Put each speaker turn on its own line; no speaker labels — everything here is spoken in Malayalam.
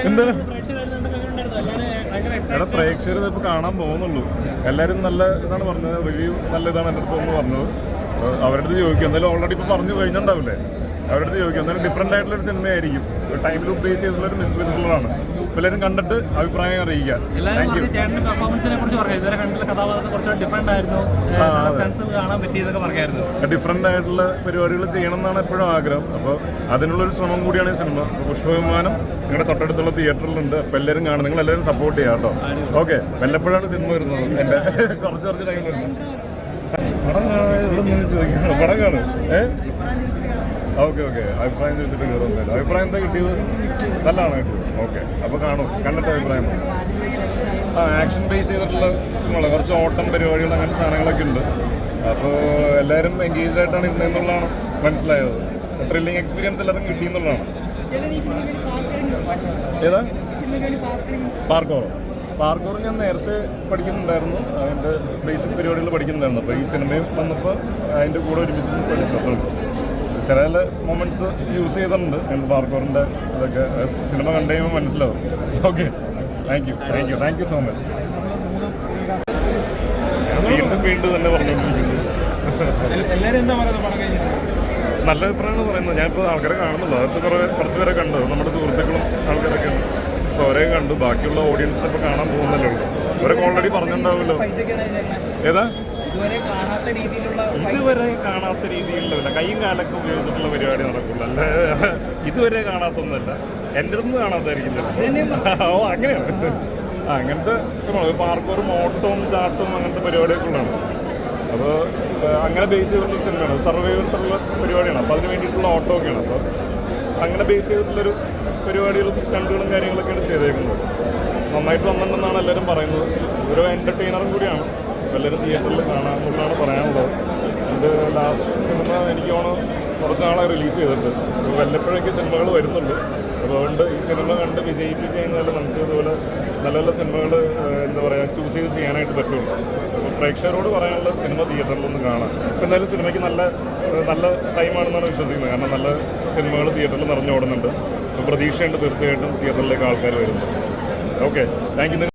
എന്താണ് എടാ, പ്രേക്ഷകർ ഇപ്പോൾ കാണാൻ പോകുന്നുള്ളൂ. എല്ലാവരും നല്ല ഇതാണ് പറഞ്ഞത്, റിവ്യൂ നല്ല ഇതാണ് എൻ്റെ അടുത്ത് ഒന്ന് പറഞ്ഞത്. അവരുടെ അടുത്ത് ചോദിക്കും, എന്തായാലും ഓൾറെഡി ഇപ്പോൾ പറഞ്ഞു കഴിഞ്ഞിട്ടുണ്ടാവില്ലേ, അവരുടെ അടുത്ത് ചോദിക്കും. എന്തായാലും ഡിഫറെൻ്റ് ആയിട്ടുള്ളൊരു സിനിമയായിരിക്കും, ടൈം ലൂപ്പ് ബേസ് ചെയ്തിട്ടുള്ളൊരു മിസ്റ്ററി ത്രില്ലറാണ്. എല്ലാവരും കണ്ടിട്ട് അഭിപ്രായം അറിയിക്കുക. Thank you. ഡിഫറെൻ്റ് ആയിട്ടുള്ള പരിപാടികൾ ചെയ്യണം എന്നാണ് എപ്പോഴും ആഗ്രഹം. അപ്പോൾ അതിനുള്ളൊരു ശ്രമം കൂടിയാണ് ഈ സിനിമ. പുഷ്പവിമാനം നിങ്ങളുടെ തൊട്ടടുത്തുള്ള തിയേറ്ററിലുണ്ട്. അപ്പോൾ എല്ലാവരും കാണും, നിങ്ങൾ എല്ലാവരും സപ്പോർട്ട് ചെയ്യാം കേട്ടോ. ഓക്കെ, വല്ലപ്പോഴാണ് സിനിമ വരുന്നത്. എൻ്റെ കുറച്ച് ടൈം വരുന്നത് പടം ഇവിടെ നിന്ന് ചോദിക്കണം. പടം കാണും. ഓക്കെ അഭിപ്രായം ചോദിച്ചിട്ട് കയറുന്നില്ല. അഭിപ്രായം എന്താ കിട്ടിയത്? നല്ലതാണ് കിട്ടിയത്. ഓക്കെ, അപ്പോൾ കാണും, കണ്ടിട്ട് അഭിപ്രായം. ആക്ഷൻ ബേസ് ചെയ്തിട്ടുള്ള സിനിമകൾ, കുറച്ച് ഓട്ടം പരിപാടികൾ, അങ്ങനത്തെ സാധനങ്ങളൊക്കെ ഉണ്ട്. അപ്പോൾ എല്ലാവരും എൻഗേജ് ആയിട്ടാണ് ഇരുന്നതെന്നുള്ളതാണ് മനസ്സിലായത്. ത്രില്ലിങ് എക്സ്പീരിയൻസ് എല്ലാവർക്കും കിട്ടിയെന്നുള്ളതാണ്. ഏതാ പാർക്കോർ ഞാൻ നേരത്തെ പഠിക്കുന്നുണ്ടായിരുന്നു, അതിൻ്റെ ബേസിക് പരിപാടികൾ പഠിക്കുന്നുണ്ടായിരുന്നു. അപ്പോൾ ഈ സിനിമയിൽ വന്നപ്പോൾ അതിൻ്റെ കൂടെ ഒരുമിച്ച് പഠിച്ചു. ചില മൊമെൻറ്റ്സ് യൂസ് ചെയ്തിട്ടുണ്ട് പാർക്കോറിൻ്റെ. അതൊക്കെ സിനിമ കണ്ടു കഴിയുമ്പോൾ മനസ്സിലാവും. Okay, thank you so much. വീണ്ടും തന്നെ പറഞ്ഞുകൊണ്ടിരിക്കുന്നു. നല്ല അഭിപ്രായമാണ് പറയുന്നത്. ഞാനിപ്പോൾ ആൾക്കാരെ കാണുന്നുള്ളൂ. അതൊക്കെ കുറച്ച് പേരെ കണ്ടു, നമ്മുടെ സുഹൃത്തുക്കളും ആൾക്കാരൊക്കെ ഉണ്ട്. അപ്പോൾ അവരെ കണ്ടു. ബാക്കിയുള്ള ഓഡിയൻസിനപ്പോൾ കാണാൻ പോകുന്നല്ലേ ഉള്ളൂ. അവരൊക്കെ ഓൾറെഡി പറഞ്ഞിട്ടുണ്ടാവുമല്ലോ. ഏതാ ഇതുവരെ കാണാത്ത രീതിയിലുള്ള കൈയും കാലൊക്കെ ഉപയോഗിച്ചിട്ടുള്ള പരിപാടി നടക്കുള്ളൂ. അല്ല, ഇതുവരെ കാണാത്തൊന്നുമല്ല. എൻ്റെ അടുത്ത് കാണാത്തായിരിക്കില്ല. ഓ, അങ്ങനെയാണ്. അങ്ങനത്തെ സിനിമ പാർക്കോറും ഓട്ടവും ചാട്ടും അങ്ങനത്തെ പരിപാടിയൊക്കെ ഉള്ളതാണ്. അപ്പോൾ അങ്ങനെ ബേസ് ചെയ്തിട്ടുള്ള സിനിമയാണ്. സർവൈവറിലുള്ള പരിപാടിയാണ്. അപ്പോൾ അതിന് വേണ്ടിയിട്ടുള്ള ഓട്ടോ ഒക്കെയാണ്. അപ്പോൾ അങ്ങനെ ബേസ് ചെയ്തിട്ടുള്ളൊരു പരിപാടികളും സ്റ്റണ്ടുകളും കാര്യങ്ങളൊക്കെയാണ് ചെയ്തേക്കുന്നത്. നന്നായിട്ട് വന്നിട്ടുണ്ടെന്നാണ് എല്ലാവരും പറയുന്നത്. ഒരു എൻ്റർടൈനറും കൂടിയാണ്. എല്ലാവരും തിയേറ്ററിൽ കാണാമെന്നുള്ളതാണ് പറയാനുള്ളത്. ഇത് ലാസ്റ്റ് സിനിമ എനിക്ക് തോന്നുന്നു കുറച്ച് നാളെ റിലീസ് ചെയ്തിട്ട്. വല്ലപ്പോഴൊക്കെ സിനിമകൾ വരുന്നുള്ളൂ. അപ്പോൾ അതുകൊണ്ട് ഈ സിനിമ കണ്ട് വിജയിപ്പിച്ച് കഴിഞ്ഞാൽ നമുക്ക് ഇതുപോലെ നല്ല നല്ല സിനിമകൾ എന്താ പറയുക ചൂസ് ചെയ്ത് ചെയ്യാനായിട്ട് പറ്റുള്ളൂ. അപ്പോൾ പ്രേക്ഷകരോട് പറയാനുള്ള സിനിമ തിയേറ്ററിലൊന്ന് കാണാം. ഇപ്പോൾ എന്തായാലും സിനിമയ്ക്ക് നല്ല ടൈമാണെന്നാണ് വിശ്വസിക്കുന്നത്. കാരണം നല്ല സിനിമകൾ തിയേറ്ററിൽ നിറഞ്ഞോടുന്നുണ്ട്. അപ്പോൾ പ്രതീക്ഷയുണ്ട് തീർച്ചയായിട്ടും തിയേറ്ററിലേക്ക് ആൾക്കാർ വരുന്നത്. Okay, thank you.